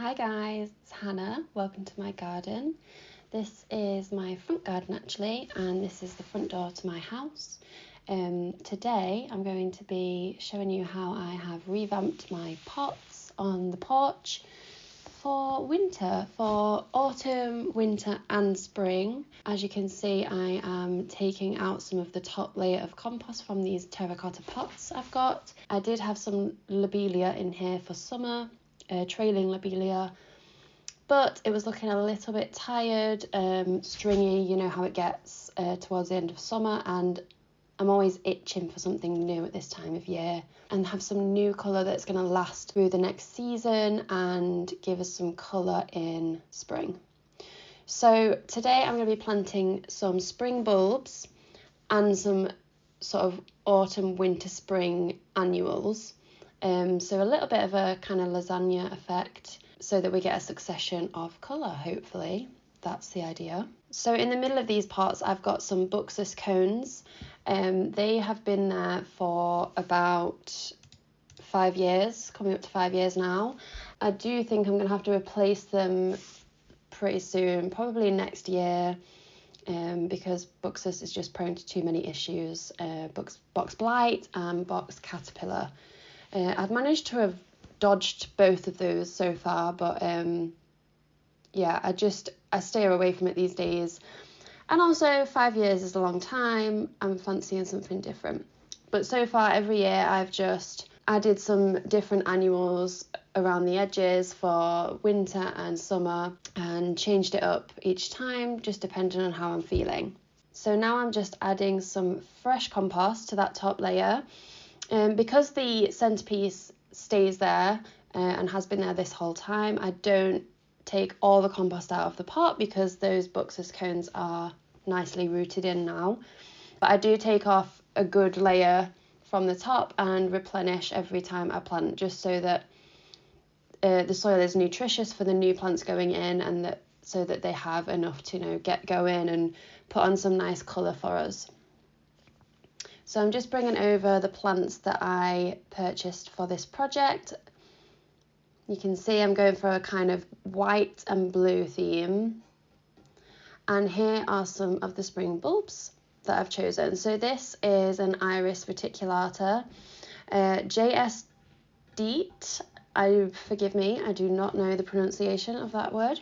Hi guys, it's Hannah. Welcome to my garden. This is my front garden actually, and this is the front door to my house. Today I'm going to be showing you how I have revamped my pots on the porch for winter, for autumn, winter and spring. As you can see, I am taking out some of the top layer of compost from these terracotta pots I've got. I did have some lobelia in here for summer, trailing lobelia, but it was looking a little bit tired, stringy, you know how it gets towards the end of summer, and I'm always itching for something new at this time of year and have some new colour that's going to last through the next season and give us some colour in spring. So today I'm going to be planting some spring bulbs and some sort of autumn, winter, spring annuals. So a little bit of a kind of lasagna effect so that we get a succession of colour, hopefully. That's the idea. So in the middle of these pots, I've got some buxus cones. They have been there for about 5 years, coming up to 5 years now. I do think I'm going to have to replace them pretty soon, probably next year, because buxus is just prone to too many issues, box blight and box caterpillar. I've managed to have dodged both of those so far, but yeah, I steer away from it these days. And also 5 years is a long time. I'm fancying something different. But so far every year I've just added some different annuals around the edges for winter and summer and changed it up each time, just depending on how I'm feeling. So now I'm just adding some fresh compost to that top layer. Because the centerpiece stays there and has been there this whole time, I don't take all the compost out of the pot because those buxus cones are nicely rooted in now. But I do take off a good layer from the top and replenish every time I plant, just so that the soil is nutritious for the new plants going in, and so that they have enough to get going and put on some nice colour for us. So I'm just bringing over the plants that I purchased for this project. You can see I'm going for a kind of white and blue theme. And here are some of the spring bulbs that I've chosen. So this is an Iris reticulata, JS Deet. Forgive me, I do not know the pronunciation of that word.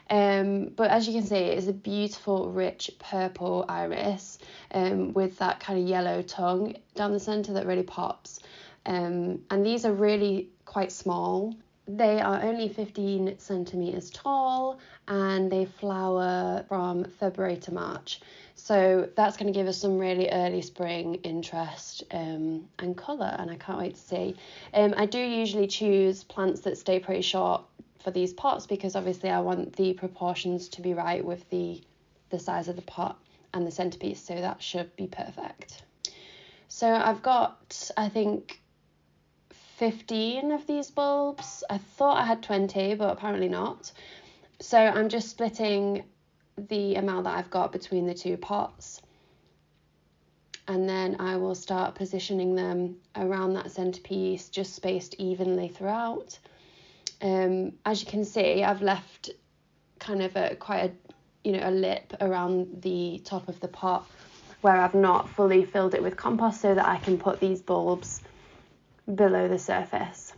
But as you can see, it's a beautiful, rich purple iris with that kind of yellow tongue down the centre that really pops. And these are really quite small. They are only 15 centimetres tall and they flower from February to March. So that's going to give us some really early spring interest and colour, and I can't wait to see. I do usually choose plants that stay pretty short for these pots because obviously I want the proportions to be right with the size of the pot and the centerpiece, so that should be perfect. So I've got, I think, 15 of these bulbs. I thought I had 20, but apparently not. So I'm just splitting the amount that I've got between the two pots, and then I will start positioning them around that centerpiece, just spaced evenly throughout. As you can see, I've left kind of a lip around the top of the pot where I've not fully filled it with compost so that I can put these bulbs below the surface.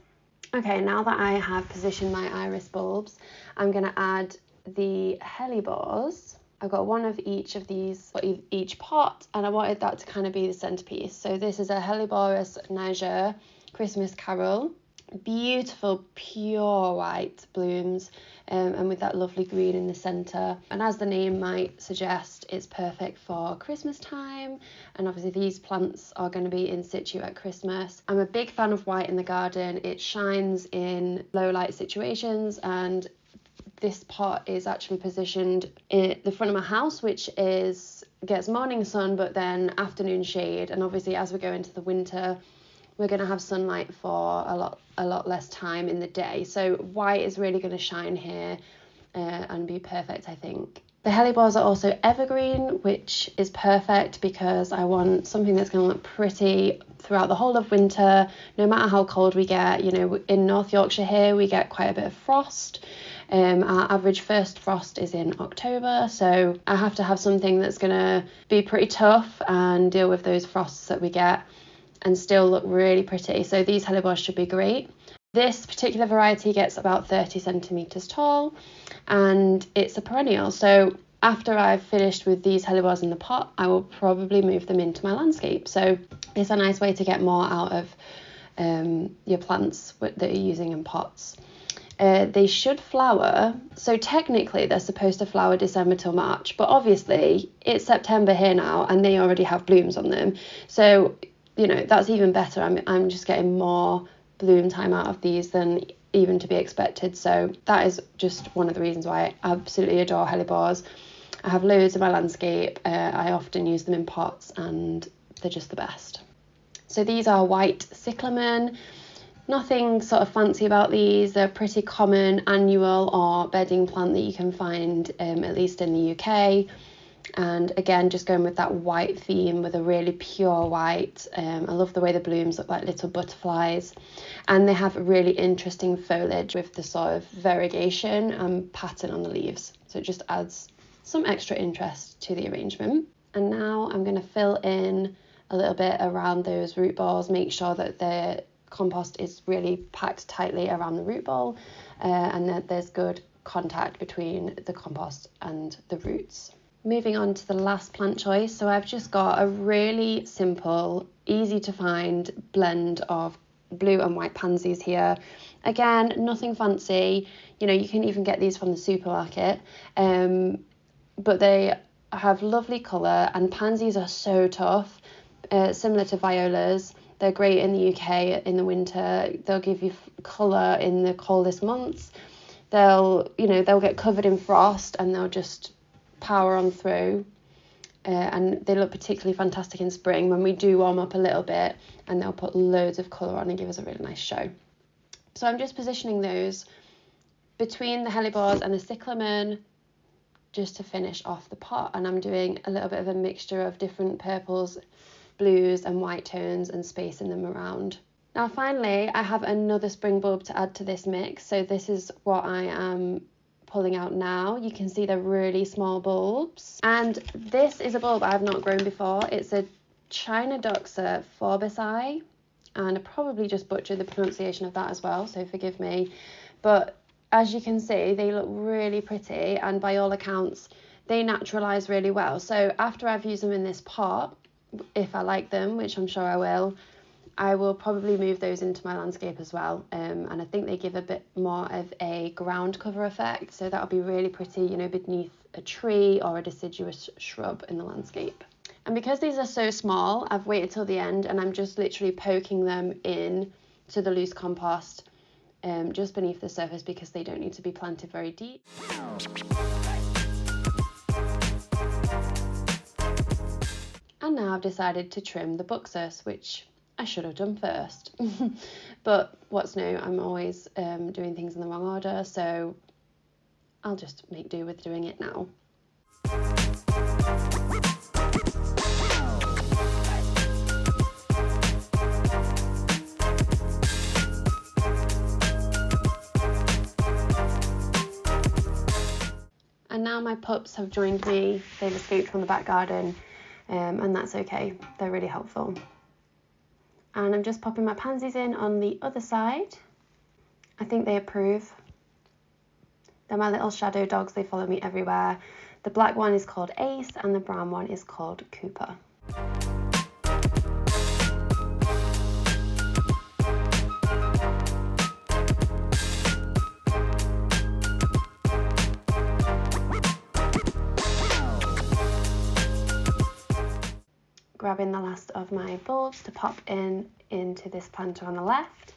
Okay, now that I have positioned my iris bulbs, I'm going to add the hellebores. I've got one of each of these for each pot, and I wanted that to kind of be the centerpiece. So this is a Helleborus niger Christmas Carol. Beautiful pure white blooms, and with that lovely green in the centre, and as the name might suggest, it's perfect for Christmas time, and obviously these plants are going to be in situ at Christmas. I'm a big fan of white in the garden. It shines in low light situations, and this pot is actually positioned in the front of my house, which gets morning sun but then afternoon shade, and obviously as we go into the winter we're going to have sunlight for a lot less time in the day. So white is really going to shine here and be perfect, I think. The hellebores are also evergreen, which is perfect because I want something that's going to look pretty throughout the whole of winter, no matter how cold we get. In North Yorkshire here, we get quite a bit of frost. Our average first frost is in October, so I have to have something that's going to be pretty tough and deal with those frosts that we get and still look really pretty. So these hellebores should be great. This particular variety gets about 30 centimetres tall and it's a perennial. So after I've finished with these hellebores in the pot, I will probably move them into my landscape. So it's a nice way to get more out of your plants that you're using in pots. They should flower, so technically they're supposed to flower December till March, but obviously it's September here now and they already have blooms on them, so you know that's even better. I'm just getting more bloom time out of these than even to be expected, so that is just one of the reasons why I absolutely adore hellebores. I have loads in my landscape. I often use them in pots and they're just the best. So these are white cyclamen. Nothing sort of fancy about these. They're a pretty common annual or bedding plant that you can find at least in the UK. And again, just going with that white theme with a really pure white. I love the way the blooms look like little butterflies. And they have a really interesting foliage with the sort of variegation and pattern on the leaves. So it just adds some extra interest to the arrangement. And now I'm going to fill in a little bit around those root balls, make sure that the compost is really packed tightly around the root ball and that there's good contact between the compost and the roots. Moving on to the last plant choice, so I've just got a really simple, easy to find blend of blue and white pansies here. Again, nothing fancy, you know, you can even get these from the supermarket, but they have lovely colour and pansies are so tough, similar to violas. They're great in the UK in the winter. They'll give you colour in the coldest months. They'll get covered in frost and they'll just power on through. And they look particularly fantastic in spring when we do warm up a little bit, and they'll put loads of colour on and give us a really nice show. So I'm just positioning those between the hellebores and the cyclamen just to finish off the pot. And I'm doing a little bit of a mixture of different purples, blues and white tones and spacing them around. Now finally, I have another spring bulb to add to this mix. So this is what I am pulling out now. You can see they're really small bulbs. And this is a bulb I have not grown before. It's a Chinodoxa forbesii. And I probably just butchered the pronunciation of that as well, so forgive me. But as you can see, they look really pretty and by all accounts, they naturalise really well. So after I've used them in this pot, if I like them, which I'm sure I will probably move those into my landscape as well. And I think they give a bit more of a ground cover effect. So that'll be really pretty, you know, beneath a tree or a deciduous shrub in the landscape. And because these are so small, I've waited till the end and I'm just literally poking them in to the loose compost just beneath the surface because they don't need to be planted very deep. And now I've decided to trim the buxus, which I should have done first. But what's new, I'm always doing things in the wrong order, so I'll just make do with doing it now. And now my pups have joined me. They've escaped from the back garden. And that's okay, they're really helpful. And I'm just popping my pansies in on the other side. I think they approve. They're my little shadow dogs, they follow me everywhere. The black one is called Ace and the brown one is called Cooper. Grabbing the last of my bulbs to pop into this planter on the left,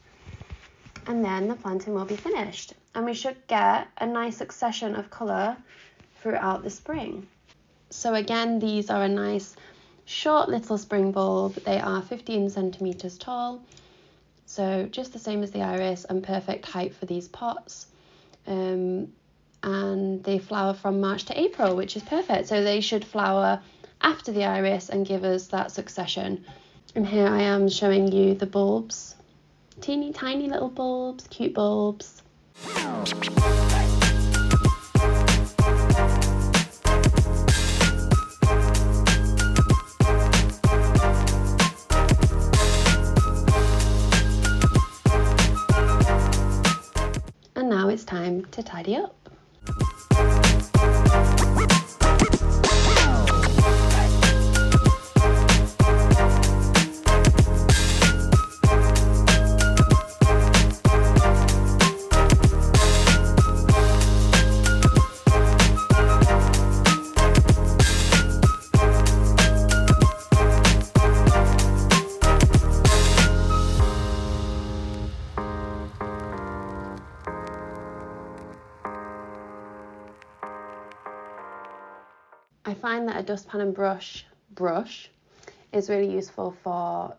and then the planting will be finished and we should get a nice succession of colour throughout the spring. So again, these are a nice short little spring bulb. They are 15 centimetres tall, so just the same as the iris and perfect height for these pots. And they flower from March to April, which is perfect, so they should flower after the iris and give us that succession. And here I am showing you the bulbs. Teeny tiny little bulbs, cute bulbs. now it's time to tidy up. I find that a dustpan and brush is really useful for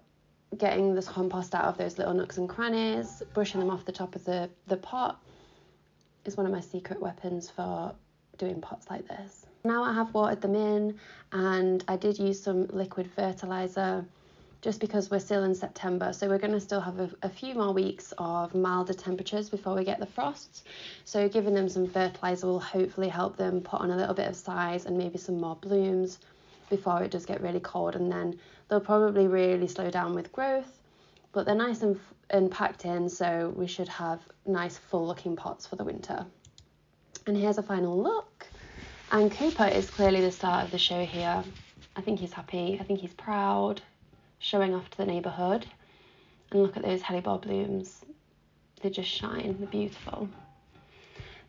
getting this compost out of those little nooks and crannies. Brushing them off the top of the pot is one of my secret weapons for doing pots like this. Now I have watered them in, and I did use some liquid fertiliser just because we're still in September, so we're going to still have a few more weeks of milder temperatures before we get the frosts. So giving them some fertiliser will hopefully help them put on a little bit of size and maybe some more blooms before it does get really cold, and then they'll probably really slow down with growth, but they're nice and packed in, so we should have nice full looking pots for the winter. And here's a final look, and Cooper is clearly the star of the show here. I think he's happy, I think he's proud, showing off to the neighbourhood. And look at those hellebore blooms. They just shine, they're beautiful.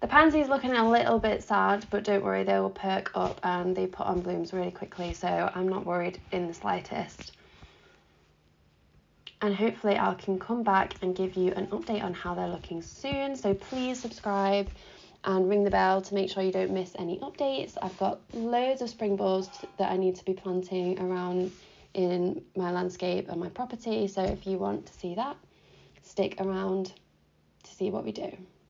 The pansy's looking a little bit sad, but don't worry, they will perk up and they put on blooms really quickly, so I'm not worried in the slightest. And hopefully I can come back and give you an update on how they're looking soon. So please subscribe and ring the bell to make sure you don't miss any updates. I've got loads of springboards that I need to be planting around in my landscape and my property, so if you want to see that, stick around to see what we do.